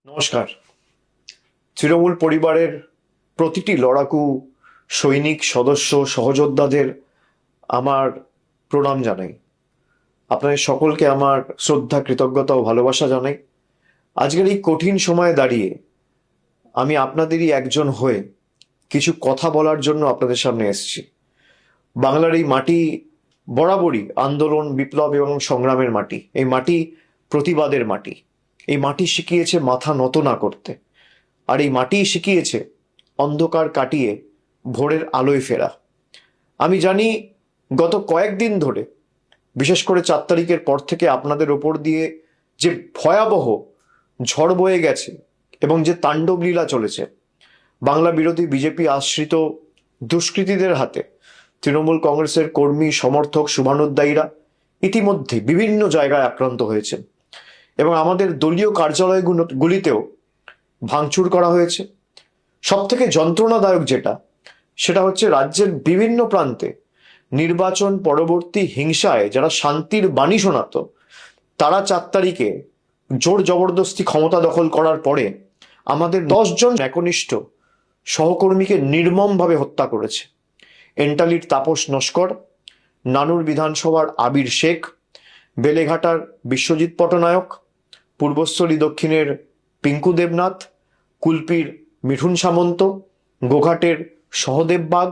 নমস্কার। তৃণমূল পরিবারের প্রতিটি লড়াকু সৈনিক সদস্য সহযোদ্ধাদের আমার প্রণাম জানাই। আপনাদের সকলকে আমার শ্রদ্ধা, কৃতজ্ঞতা ও ভালোবাসা জানাই। আজকের এই কঠিন সময়ে দাঁড়িয়ে আমি আপনাদেরই একজন হয়ে কিছু কথা বলার জন্য আপনাদের সামনে এসেছি। বাংলার এই মাটি বরাবরই আন্দোলন, বিপ্লব এবং সংগ্রামের মাটি। এই মাটি প্রতিবাদের মাটি। এই মাটি শিখিয়েছে মাথা নত না করতে। আর এই মাটি শিখিয়েছে অন্ধকার কাটিয়ে ভোরের আলোয় ফেরা। আমি জানি গত কয়েকদিন ধরে, বিশেষ করে 4 তারিখের পর থেকে আপনাদের ওপর দিয়ে যে ভয়াবহ ঝড় বয়ে গেছে এবং যে তাণ্ডব লীলা চলেছে, বাংলা বিরোধী বিজেপি আশ্রিত দুষ্কৃতীদের হাতে তৃণমূল কংগ্রেসের কর্মী, সমর্থক, শুভানুধ্যায়ীরা ইতিমধ্যে বিভিন্ন জায়গায় আক্রান্ত হয়েছে এবং আমাদের দলীয় কার্যালয়গুলিতেও ভাঙচুর করা হয়েছে। সব থেকে যন্ত্রণাদায়ক সেটা হচ্ছে রাজ্যের বিভিন্ন প্রান্তে নির্বাচন পরবর্তী হিংসায় যারা শান্তির বাণী শোনাতো, তারা 4 তারিখে জোর জবরদস্তি ক্ষমতা দখল করার পরে আমাদের 10 জন একনিষ্ঠ সহকর্মীকে নির্মমভাবে হত্যা করেছে। এন্টালির তাপস নস্কর, নানুর বিধানসভার আবির শেখ, বেলেঘাটার বিশ্বজিৎ পটনায়ক, পূর্বস্থলী দক্ষিণের পিঙ্কু দেবনাথ, কুলপির মিঠুন সামন্ত, গোঘাটের সহদেব বাগ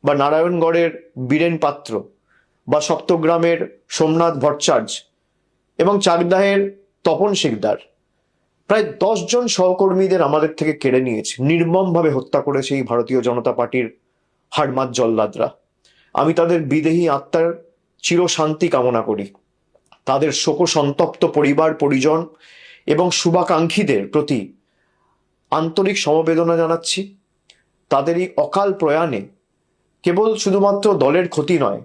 বা নারায়ণগড়ের বীরেন পাত্র বা সপ্তগ্রামের সোমনাথ ভট্টাচার্য এবং চাকদাহের তপন শিকদার, প্রায় 10 জন সহকর্মীদের আমাদের থেকে কেড়ে নিয়েছে, নির্মমভাবে হত্যা করেছে এই ভারতীয় জনতা পার্টির হাড়মাত জল্লাদরা। আমি তাদের বিদেহী আত্মার চিরশান্তি কামনা করি। তাদের শোকসন্তপ্ত পরিবার পরিজন এবং শুভাকাঙ্ক্ষীদের প্রতি আন্তরিক সমবেদনা জানাচ্ছি। তাদের এই অকাল প্রয়াণে কেবল শুধুমাত্র দলের ক্ষতি নয়,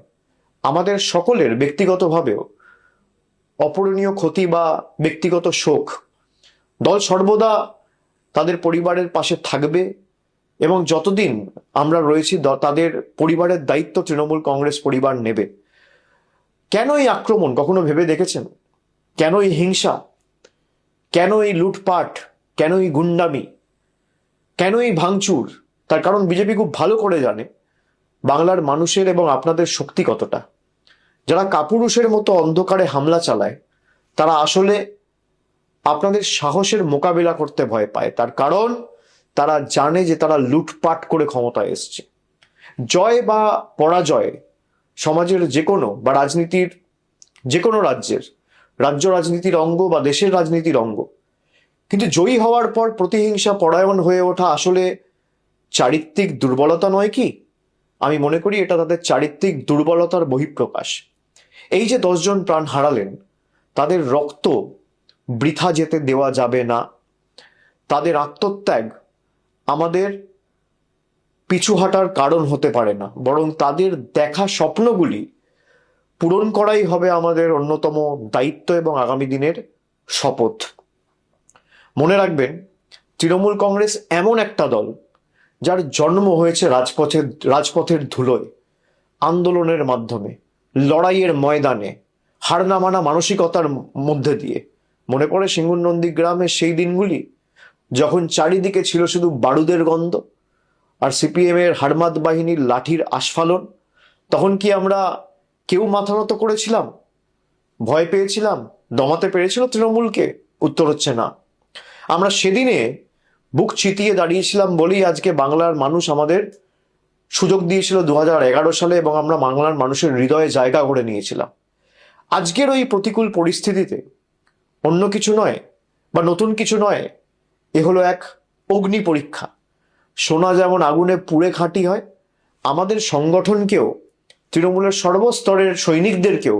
আমাদের সকলের ব্যক্তিগতভাবেও অপূরণীয় ক্ষতি বা ব্যক্তিগত শোক। দল সর্বদা তাদের পরিবারের পাশে থাকবে এবং যতদিন আমরা রয়েছি তাদের পরিবারের দায়িত্ব তৃণমূল কংগ্রেস পরিবার নেবে। কেন এই আক্রমণ কখনো ভেবে দেখেছেন? কেন এই হিংসা? কেন এই লুটপাট? কেন এই গুন্ডামি? কেন এই ভাঙচুর? তার কারণ বিজেপি খুব ভালো করে জানে বাংলার মানুষের এবং আপনাদের শক্তি কতটা। যারা কাপুরুষের মতো অন্ধকারে হামলা চালায়, তারা আসলে আপনাদের সাহসের মোকাবিলা করতে ভয় পায়। তার কারণ তারা জানে যে তারা লুটপাট করে ক্ষমতায় এসছে। জয় বা পরাজয় সমাজের যে কোনো বা রাজনীতির যে কোনো রাজ্য রাজনীতির অঙ্গ বা দেশের রাজনীতির অঙ্গ। কিন্তু জয়ী হওয়ার পর প্রতিহিংসা পরায়ণ হয়ে ওঠা আসলে চারিত্রিক দুর্বলতা নয় কি? আমি মনে করি এটা তাদের চারিত্রিক দুর্বলতার বহিঃপ্রকাশ। এই যে 10 জন প্রাণ হারালেন, তাদের রক্ত বৃথা যেতে দেওয়া যাবে না। তাদের আত্মত্যাগ আমাদের পিছু হাঁটার কারণ হতে পারে না, বরং তাদের দেখা স্বপ্নগুলি পূরণ করাই হবে আমাদের অন্যতম দায়িত্ব এবং আগামী দিনের শপথ। মনে রাখবেন, তৃণমূল কংগ্রেস এমন একটা দল যার জন্ম হয়েছে রাজপথের ধুলোয়, আন্দোলনের মাধ্যমে, লড়াইয়ের ময়দানে, হার না মানা মানসিকতার মধ্যে দিয়ে। মনে পড়ে সিঙ্গুর নন্দীগ্রামের সেই দিনগুলি, যখন চারিদিকে ছিল শুধু বারুদের গন্ধ আর সিপিএম এর হারমাত বাহিনীর লাঠির আস্ফালন। তখন কি আমরা কেউ মাথা নত করেছিলাম? ভয় পেয়েছিলাম? দমাতে পেরেছিল তৃণমূলকে? উত্তর হচ্ছে না। আমরা সেদিনে বুক চিতিয়ে দাঁড়িয়েছিলাম বলেই আজকে বাংলার মানুষ আমাদের সুযোগ দিয়েছিল 2011 সালে এবং আমরা বাংলার মানুষের হৃদয়ে জায়গা করে নিয়েছিলাম। আজকের ওই প্রতিকূল পরিস্থিতিতে অন্য কিছু নয় বা নতুন কিছু নয়, এ হলো এক অগ্নি পরীক্ষা। সোনা যেমন আগুনে পুড়ে খাঁটি হয়, আমাদের সংগঠনকেও, তৃণমূলের সর্বস্তরের সৈনিকদেরকেও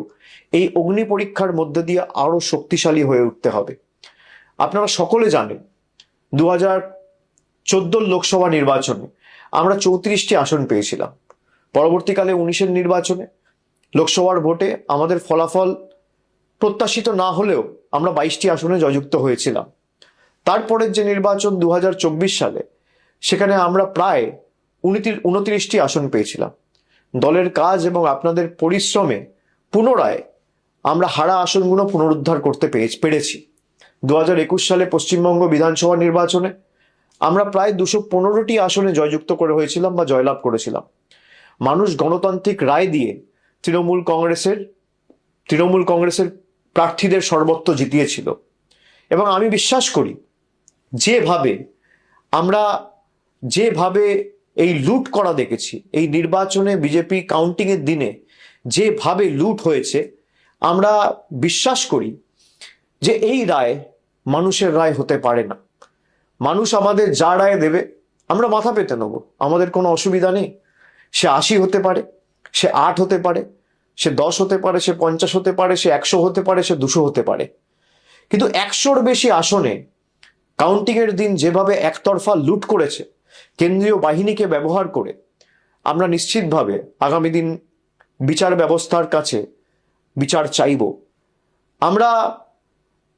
এই অগ্নি পরীক্ষার মধ্যে দিয়ে আরো শক্তিশালী হয়ে উঠতে হবে। আপনারা সকলে জানেন 2014 লোকসভা নির্বাচনে আমরা 34টি আসন পেয়েছিলাম। পরবর্তীকালে 19-এর নির্বাচনে লোকসভার ভোটে আমাদের ফলাফল প্রত্যাশিত না হলেও আমরা 22টি আসনে জয়যুক্ত হয়েছিলাম। তারপরের যে নির্বাচন 2024 সালে, সেখানে আমরা প্রায় 29টি আসন পেয়েছিলাম। দলের কাজ এবং আপনাদের পরিশ্রমে পুনরায় আমরা হারা আসনগুলো পুনরুদ্ধার করতে পেরেছি। 2021 সালে পশ্চিমবঙ্গ বিধানসভা নির্বাচনে আমরা প্রায় 215টি আসনে জয়যুক্ত করে হয়েছিলাম বা জয়লাভ করেছিলাম। মানুষ গণতান্ত্রিক রায় দিয়ে তৃণমূল কংগ্রেসের প্রার্থীদের সর্বত্র জিতিয়েছিল। এবং আমি বিশ্বাস করি যেভাবে এই লুট করা দেখেছি, এই নির্বাচনে বিজেপি কাউন্টিং এর দিনে যেভাবে লুট হয়েছে, আমরা বিশ্বাস করি যে এই রায় মানুষের রায় হতে পারে না। মানুষ আমাদের যা রায় দেবে আমরা মাথা পেতে নেব, আমাদের কোনো অসুবিধা নেই। সে 80 হতে পারে, সে 8 হতে পারে, সে 10 হতে পারে, সে 50 হতে পারে, সে 100 হতে পারে, সে 200 হতে পারে। কিন্তু 100-র বেশি আসনে কাউন্টিং এর দিন যেভাবে একতরফা লুট করেছে কেন্দ্রীয় বাহিনীকে ব্যবহার করে, আমরা নিশ্চিতভাবে আগামী দিন বিচার ব্যবস্থার কাছে বিচার চাইব। আমরা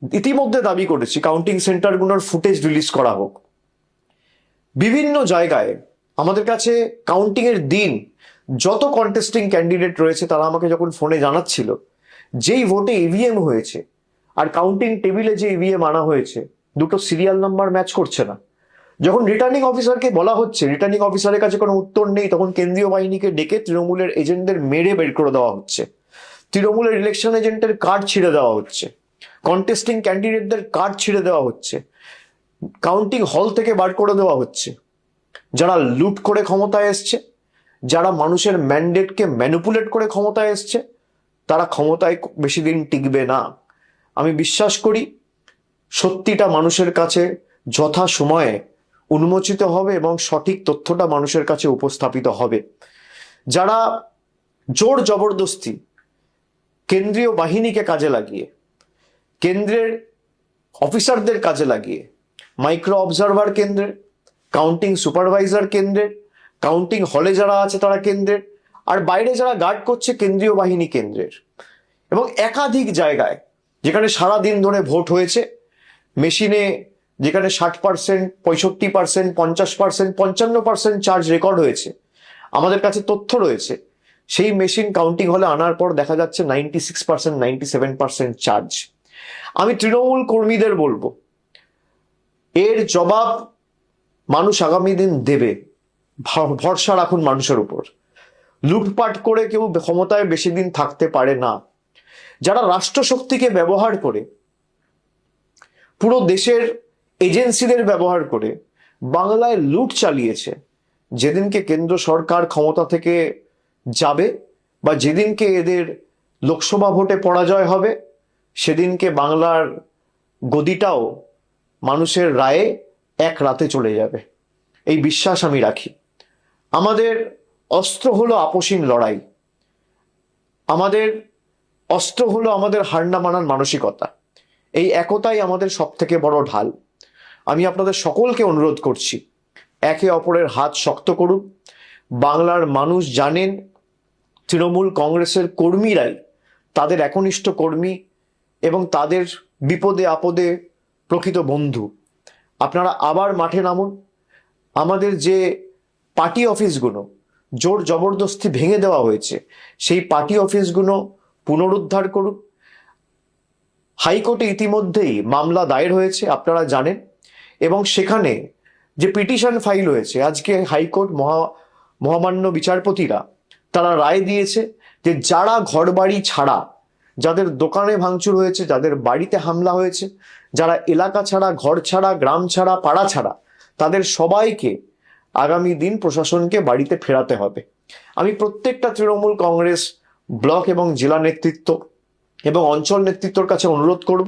ইতিমধ্যে দাবি করেছি কাউন্টিং সেন্টারগুলোর ফুটেজ রিলিজ করা হোক। বিভিন্ন জায়গায় আমাদের কাছে কাউন্টিং এর দিন যত কন্টেস্টিং ক্যান্ডিডেট রয়েছে তারা আমাকে যখন ফোনে জানাচ্ছিল যেই ভোটে ইভিএম হয়েছে আর কাউন্টিং টেবিলে যে ইভিএম আনা হয়েছে দুটো সিরিয়াল নাম্বার ম্যাচ করছে না। যখন রিটার্নিং অফিসারকে বলা হচ্ছে, রিটার্নিং অফিসারের কাছে কোনো উত্তর নেই, তখন কেন্দ্রীয় বাহিনীকে ডেকে তৃণমূলের এজেন্টদের মেরে বের করে দেওয়া হচ্ছে, তৃণমূলের ইলেকশন এজেন্টের কার্ড ছিঁড়ে দেওয়া হচ্ছে, কন্টেস্টিং ক্যান্ডিডেটদের কার্ড ছিঁড়ে দেওয়া হচ্ছে, কাউন্টিং হল থেকে বার করে দেওয়া হচ্ছে। যারা লুট করে ক্ষমতায় এসছে, যারা মানুষের ম্যান্ডেটকে ম্যানিপুলেট করে ক্ষমতায় এসছে, তারা ক্ষমতায় বেশি দিন টিকবে না। আমি বিশ্বাস করি সত্যিটা মানুষের কাছে যথা সময়ে উন্মোচিত হবে এবং সঠিক তথ্যটা মানুষের কাছে উপস্থাপিত হবে। যারা জোর জবরদস্তি কেন্দ্রীয় বাহিনীকে কাজে লাগিয়ে, কেন্দ্রের অফিসারদের কাজে লাগিয়ে, মাইক্রো অবজারভার কেন্দ্রের, কাউন্টিং সুপারভাইজার কেন্দ্রের, কাউন্টিং হলে যারা আছে তারা কেন্দ্রের, আর বাইরে যারা গার্ড করছে কেন্দ্রীয় বাহিনী কেন্দ্রের, এবং একাধিক জায়গায় যেখানে সারা দিন ধরে ভোট হয়েছে, মেশিনে যেখানে 60%, 65%, 50%, 55% চার্জ রেকর্ড হয়েছে, আমাদের কাছে তথ্য রয়েছে, সেই মেশিন কাউন্টিং হলে আনার পর দেখা যাচ্ছে 96%, 97% চার্জ। আমি তৃণমূল কর্মীদের বলবো, এর জবাব মানুষ আগামী দিন দেবে, ভরসা রাখুন মানুষের উপর। লুটপাট করে কেউ ক্ষমতায় বেশি দিন থাকতে পারে না। যারা রাষ্ট্রশক্তিকে ব্যবহার করে, পুরো দেশের এজেন্সিদের ব্যবহার করে বাংলায় লুট চালিয়েছে, যেদিনকে কেন্দ্র সরকার ক্ষমতা থেকে যাবে বা যেদিনকে এদের লোকসভা ভোটে পরাজয় হবে, সেদিনকে বাংলার গদিটাও মানুষের রায়ে এক রাতে চলে যাবে, এই বিশ্বাস আমি রাখি। আমাদের অস্ত্র হলো আপোষহীন লড়াই, আমাদের অস্ত্র হলো আমাদের হার না মানার মানসিকতা। এই একতাই আমাদের সব থেকে বড় ঢাল। আমি আপনাদের সকলকে অনুরোধ করছি, একে অপরের হাত শক্ত করুন। বাংলার মানুষ জানেন তৃণমূল কংগ্রেসের কর্মীরাই তাদের একনিষ্ঠ কর্মী এবং তাদের বিপদে আপদে প্রকৃত বন্ধু। আপনারা আবার মাঠে নামুন। আমাদের যে পার্টি অফিসগুলো জোর জবরদস্তি ভেঙে দেওয়া হয়েছে, সেই পার্টি অফিসগুলো পুনরুদ্ধার করুন। হাইকোর্টে ইতিমধ্যেই মামলা দায়ের হয়েছে আপনারা জানেন, এবং সেখানে যে পিটিশন ফাইল হয়েছে, আজকে হাইকোর্ট মহামান্য বিচারপতিরা তারা রায় দিয়েছে যে যারা ঘরবাড়ি ছাড়া, যাদের দোকানে ভাঙচুর হয়েছে, যাদের বাড়িতে হামলা হয়েছে, যারা এলাকা ছাড়া, ঘর ছাড়া, গ্রাম ছাড়া, পাড়া ছাড়া, তাদের সবাইকে আগামী দিন প্রশাসনকে বাড়িতে ফেরাতে হবে। আমি প্রত্যেকটা তৃণমূল কংগ্রেস ব্লক এবং জেলা নেতৃত্ব এবং অঞ্চল নেতৃত্বর কাছে অনুরোধ করব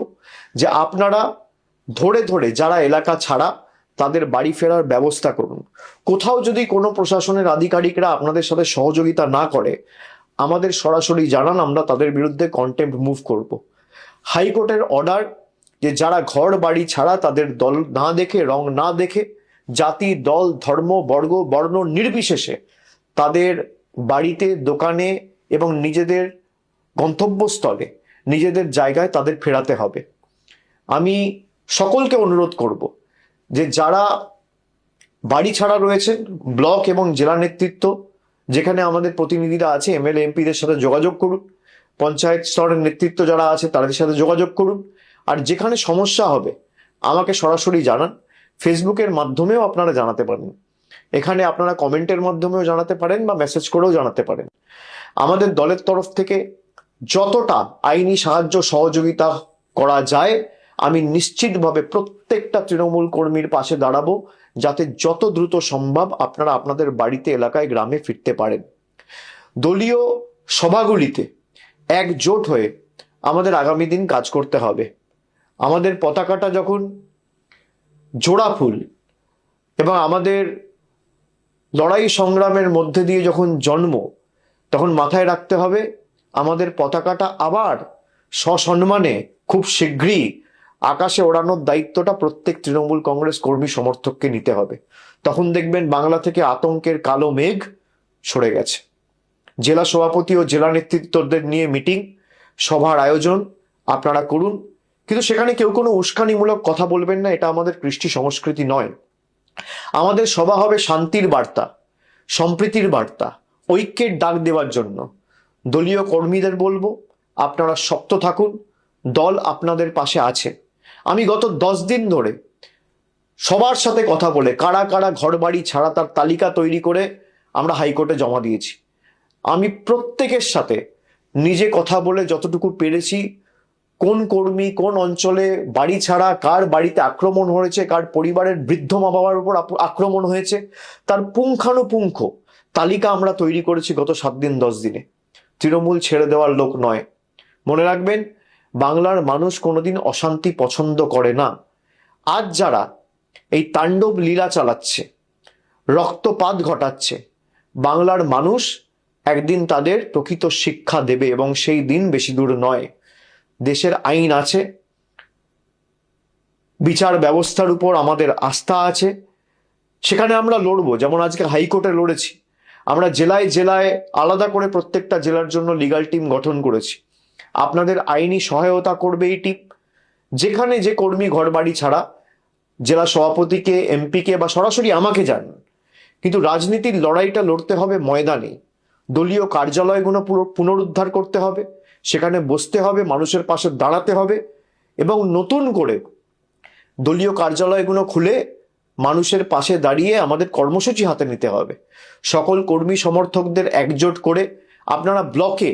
যে আপনারা ধরে ধরে যারা এলাকা ছাড়া তাদের বাড়ি ফেরার ব্যবস্থা করুন। কোথাও যদি কোনো প্রশাসনের আধিকারিকরা আপনাদের সাথে সহযোগিতা না করে, আমাদের সরাসরি জানান, আমরা তাদের বিরুদ্ধে কন্টেম্প্ট মুভ করব। হাইকোর্টের অর্ডার যে যারা ঘর বাড়ি ছাড়া, তাদের দল না দেখে, রং না দেখে, জাতি, দল, ধর্ম, বর্গ, বর্ণ নির্বিশেষে তাদের বাড়িতে, দোকানে এবং নিজেদের গন্তব্যস্থলে, নিজেদের জায়গায় তাদের ফেরাতে হবে। আমি সকলকে অনুরোধ করব যে যারা বাড়ি ছাড়া রয়েছেন, ব্লক এবং জেলা নেতৃত্ব যেখানে আমাদের প্রতিনিধিরা আছে, এমএলএ এমপিদের সাথে যোগাযোগ করুন। পঞ্চায়েত স্তরের নেতৃত্ব যারা আছে তাদের সাথে যোগাযোগ করুন। আর যেখানে সমস্যা হবে আমাকে সরাসরি জানান। ফেসবুকের মাধ্যমেও আপনারা জানাতে পারেন, এখানে আপনারা কমেন্টের মাধ্যমেও জানাতে পারেন বা মেসেজ করেও জানাতে পারেন। আমাদের দলের তরফ থেকে যতটা আইনি সাহায্য সহযোগিতা করা যায় আমি নিশ্চিতভাবে প্রত্যেকটা তৃণমূল কর্মীর পাশে দাঁড়াবো, যাতে যত দ্রুত সম্ভব আপনারা আপনাদের বাড়িতে, এলাকায়, গ্রামে ফিরতে পারেন। দলীয় সভাগুলিতে একজোট হয়ে আমাদের আগামী দিন কাজ করতে হবে। আমাদের পতাকাটা যখন জোড়া ফুল এবং আমাদের লড়াই সংগ্রামের মধ্যে দিয়ে যখন জন্ম, তখন মাথায় রাখতে হবে আমাদের পতাকাটা আবার সসম্মানে খুব শীঘ্রই আকাশে ওড়ানোর দায়িত্বটা প্রত্যেক তৃণমূল কংগ্রেস কর্মী সমর্থককে নিতে হবে। তখন দেখবেন বাংলা থেকে আতঙ্কের কালো মেঘ সরে গেছে। জেলা সভাপতি ও জেলা নেতৃত্বদের নিয়ে মিটিং, সভার আয়োজন আপনারা করুন, কিন্তু সেখানে কেউ কোনো উস্কানিমূলক কথা বলবেন না, এটা আমাদের কৃষ্টি সংস্কৃতি নয়। আমাদের সভা হবে শান্তির বার্তা, সম্প্রীতির বার্তা, ঐক্যের ডাক দেওয়ার জন্য। দলীয় কর্মীদের বলবো আপনারা শক্ত থাকুন, দল আপনাদের পাশে আছে। আমি গত 10 দিন ধরে সবার সাথে কথা বলে কারা কারা ঘর বাড়ি ছাড়া তার তালিকা তৈরি করে আমরা হাইকোর্টে জমা দিয়েছি। আমি প্রত্যেকের সাথে নিজে কথা বলে যতটুকু পেরেছি, কোন কর্মী কোন অঞ্চলে বাড়ি ছাড়া, কার বাড়িতে আক্রমণ হয়েছে, কার পরিবারের বৃদ্ধ মা বাবার উপর আক্রমণ হয়েছে, তার পুঙ্খানুপুঙ্খ তালিকা আমরা তৈরি করেছি গত 7 দিন 10 দিনে। তৃণমূল ছেড়ে দেওয়ার লোক নয়। মনে রাখবেন, বাংলার মানুষ কোনোদিন অশান্তি পছন্দ করে না। আজ যারা এই তাণ্ডব লীলা চালাচ্ছে, রক্তপাত ঘটাচ্ছে, বাংলার মানুষ একদিন তাদের প্রকৃত শিক্ষা দেবে, এবং সেই দিন বেশি দূর নয়। দেশের আইন আছে, বিচার ব্যবস্থার উপর আমাদের আস্থা আছে, সেখানে আমরা লড়বো। যেমন আজকে হাইকোর্টে লড়েছি, আমরা জেলায় জেলায় আলাদা করে প্রত্যেকটা জেলার জন্য লিগ্যাল টিম গঠন করেছি। আপনাদের আইনি সহায়তা করবে এই টিম। যেখানে যে কর্মী ঘর বাড়ি ছাড়া, জেলা সভাপতিকে, এমপিকে বা সরাসরি আমাকে জানান, কিন্তু রাজনীতির লড়াইটা লড়তে হবে ময়দানে। দলীয় কার্যালয়গুলো পুনরুদ্ধার করতে হবে, সেখানে বসতে হবে, মানুষের পাশে দাঁড়াতে হবে, এবং নতুন করে দলীয় কার্যালয়গুলো খুলে মানুষের পাশে দাঁড়িয়ে আমাদের কর্মসূচি হাতে নিতে হবে। সকল কর্মী সমর্থকদের একজোট করে আপনারা ব্লকে,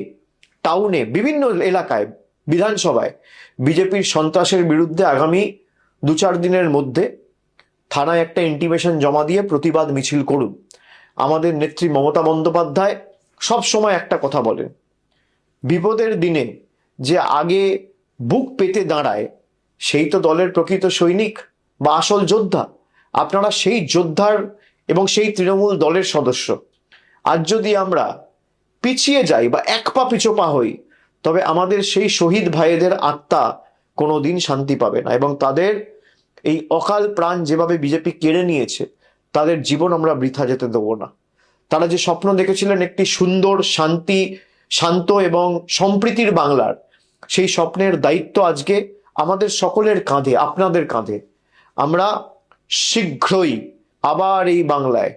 টাউনে, বিভিন্ন এলাকায়, বিধানসভায় বিজেপির সন্ত্রাসের বিরুদ্ধে আগামী 2-4 দিনের মধ্যে থানায় একটা ইন্টিমেশন জমা দিয়ে প্রতিবাদ মিছিল করুন। আমাদের নেত্রী মমতা বন্দ্যোপাধ্যায় সব সময় একটা কথা বলেন, বিপদের দিনে যে আগে বুক পেতে দাঁড়ায় সেই তো দলের প্রকৃত সৈনিক বা আসল যোদ্ধা। আপনারা সেই যোদ্ধার এবং সেই তৃণমূল দলের সদস্য। আজ যদি আমরা পিছিয়ে যাই বা এক পা পিছোপা হই, তবে আমাদের সেই শহীদ ভাইদের আত্মা কোনোদিন শান্তি পাবে না, এবং তাদের এই অকাল প্রাণ যেভাবে বিজেপি কেড়ে নিয়েছে, তাদের জীবন আমরা বৃথা যেতে দেবো না। তারা যে স্বপ্ন দেখেছিলেন একটি সুন্দর, শান্ত এবং সম্প্রীতির বাংলার, সেই স্বপ্নের দায়িত্ব আজকে আমাদের সকলের কাঁধে, আপনাদের কাঁধে। আমরা শীঘ্রই আবার এই বাংলায়,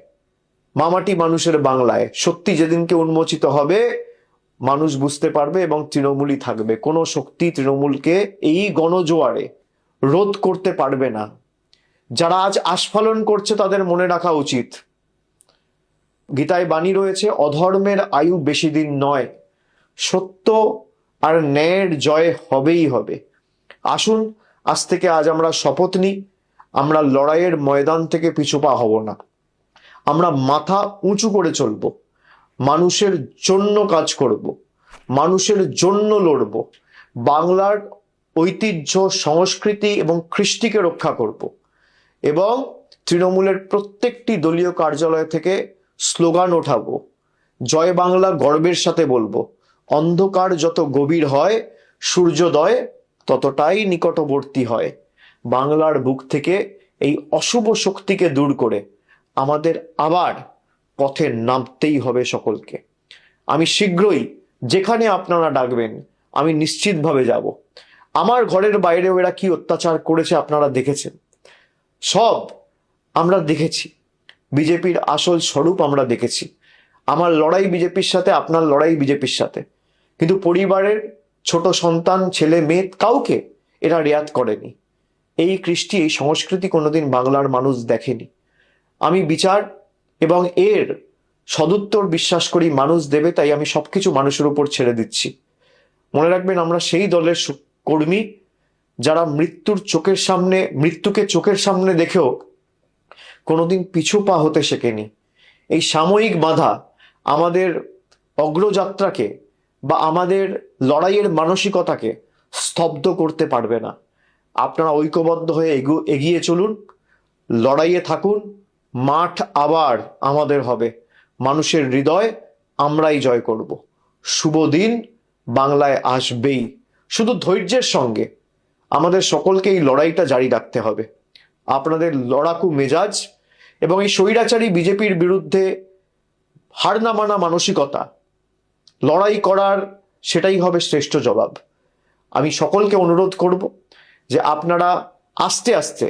মামাটি মানুষের বাংলায় সত্যি যেদিনকে উন্মোচিত হবে, মানুষ বুঝতে পারবে এবং তৃণমূলই থাকবে। কোনো শক্তি তৃণমূলকে এই গণজোয়ারে রোধ করতে পারবে না। যারা আজ আস্ফালন করছে তাদের মনে রাখা উচিত, গীতায় বাণী রয়েছে, অধর্মের আয়ু বেশি দিন নয়, সত্য আর ন্যায়ের জয় হবেই হবে। আসুন আজ থেকে আমরা শপথ নিই, আমরা লড়াইয়ের ময়দান থেকে পিছুপা হব না। আমরা মাথা উঁচু করে চলব, মানুষের জন্য কাজ করব, মানুষের জন্য লড়ব, বাংলার ঐতিহ্য, সংস্কৃতি এবং কৃষ্টিকে রক্ষা করব, এবং তৃণমূলের প্রত্যেকটি দলীয় কার্যালয় থেকে স্লোগান ওঠাবো, জয় বাংলা গর্বের সাথে বলবো। অন্ধকার যত গভীর হয়, সূর্যোদয় ততটাই নিকটবর্তী হয়। বাংলার বুক থেকে এই অশুভ শক্তিকে দূর করে আমাদের আবার পথে নামতেই হবে সকলকে। আমি শীঘ্রই যেখানে আপনারা ডাকবেন আমি নিশ্চিতভাবে যাব। আমার ঘরের বাইরেও এরা কি অত্যাচার করেছে আপনারা দেখেছেন, সব আমরা দেখেছি। বিজেপির আসল স্বরূপ আমরা দেখেছি। আমার লড়াই বিজেপির সাথে, আপনার লড়াই বিজেপির সাথে, কিন্তু পরিবারের ছোট সন্তান, ছেলে মেয়ে, কাউকে এরা রেয়াত করেনি। এই কৃষ্টি, এই সংস্কৃতি কোনোদিন বাংলার মানুষ দেখেনি। আমি বিচার এবং এর সদুত্তর বিশ্বাস করি মানুষ দেবে, তাই আমি সবকিছু মানুষের উপর ছেড়ে দিচ্ছি। মনে রাখবেন, আমরা সেই দলের কর্মী যারা মৃত্যুকে চোখের সামনে দেখেও কোনোদিন পিছু পা হতে শেখেনি। এই সাময়িক বাধা আমাদের অগ্রযাত্রাকে বা আমাদের লড়াইয়ের মানসিকতাকে স্তব্ধ করতে পারবে না। আপনারা ঐক্যবদ্ধ হয়ে এগিয়ে চলুন, লড়াইয়ে থাকুন। মাঠ আবার আমাদের হবে, মানুষের হৃদয় আমরাই জয় করব। শুভ দিন বাংলায় আসবেই। শুধু ধৈর্যের সঙ্গে আমাদের সকলকে এই লড়াইটা জারি রাখতে হবে। আপনাদের লড়াকু মেজাজ এবং এই স্বৈরাচারী বিজেপির বিরুদ্ধে হার না মানা মানসিকতা, লড়াই করার সেটাই হবে শ্রেষ্ঠ জবাব। আমি সকলকে অনুরোধ করব যে আপনারা আস্তে আস্তে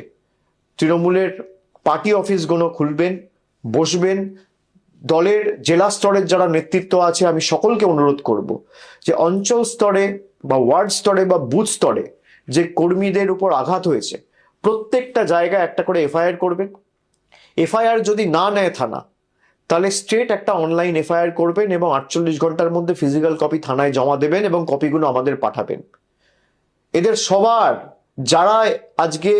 তৃণমূলের পার্টি অফিসগুলো খুলবেন, বসবেন। দলের জেলা স্তরের যারা নেতৃত্ব আছে, আমি সকলকে অনুরোধ করব যে অঞ্চল স্তরে বা ওয়ার্ড স্তরে বা বুথ স্তরে যে কর্মীদের উপর আঘাত হয়েছে, প্রত্যেকটা জায়গায় একটা করে এফআইআর করবেন। এফআইআর যদি না নেয় থানা, তাহলে স্ট্রেট একটা অনলাইন এফআইআর করবেন এবং 48 ঘন্টার মধ্যে ফিজিক্যাল কপি থানায় জমা দেবেন এবং কপিগুলো আমাদের পাঠাবেন। এদের সবার, যারা আজকে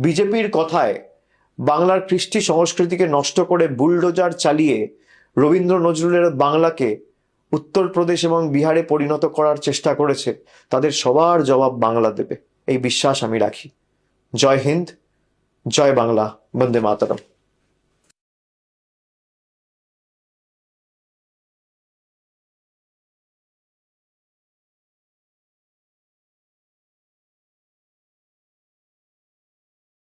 বিজেপির কথায় বাংলার কৃষ্টি সংস্কৃতিকে নষ্ট করে বুলডোজার চালিয়ে রবীন্দ্র নজরুলের বাংলাকে উত্তরপ্রদেশ এবং বিহারে পরিণত করার চেষ্টা করেছে, তাদের সবার জবাব বাংলা দেবে, এই বিশ্বাস আমি রাখি। জয় হিন্দ, জয় বাংলা, বন্দে মাতরম।